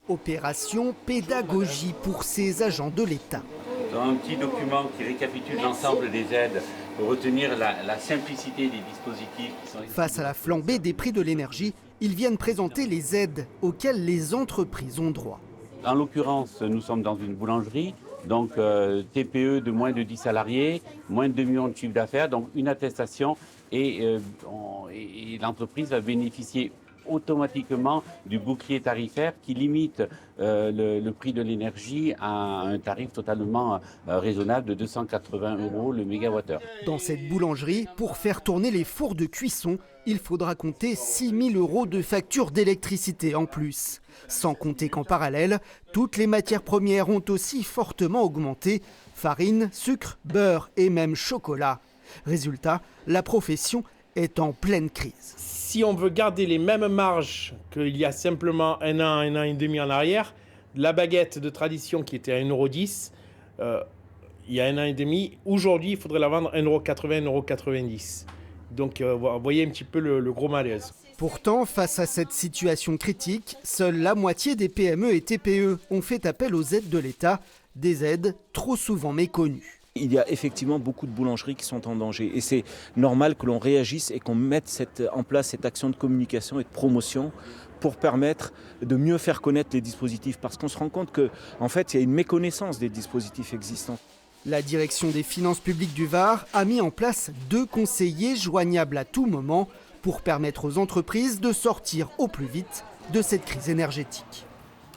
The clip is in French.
Opération pédagogie pour ces agents de l'État. Dans un petit document qui récapitule l'ensemble des aides pour retenir la simplicité des dispositifs. Face à la flambée des prix de l'énergie, ils viennent présenter les aides auxquelles les entreprises ont droit. En l'occurrence, nous sommes dans une boulangerie, donc TPE de moins de 10 salariés, moins de 2 millions de chiffre d'affaires, donc une attestation et l'entreprise va bénéficier automatiquement du bouclier tarifaire qui limite le prix de l'énergie à un tarif totalement raisonnable de 280 € le mégawattheure. Dans cette boulangerie, pour faire tourner les fours de cuisson, il faudra compter 6 000 € de facture d'électricité en plus. Sans compter qu'en parallèle, toutes les matières premières ont aussi fortement augmenté. Farine, sucre, beurre et même chocolat. Résultat, la profession est en pleine crise. Si on veut garder les mêmes marges qu'il y a simplement un an et demi en arrière, la baguette de tradition qui était à 1,10 €, il y a un an et demi, aujourd'hui il faudrait la vendre 1,80 €, 1,90 €. Donc vous voyez un petit peu le gros malaise. Pourtant, face à cette situation critique, seule la moitié des PME et TPE ont fait appel aux aides de l'État, des aides trop souvent méconnues. Il y a effectivement beaucoup de boulangeries qui sont en danger et c'est normal que l'on réagisse et qu'on mette en place cette action de communication et de promotion pour permettre de mieux faire connaître les dispositifs parce qu'on se rend compte qu'en fait il y a une méconnaissance des dispositifs existants. La direction des finances publiques du Var a mis en place 2 conseillers joignables à tout moment pour permettre aux entreprises de sortir au plus vite de cette crise énergétique.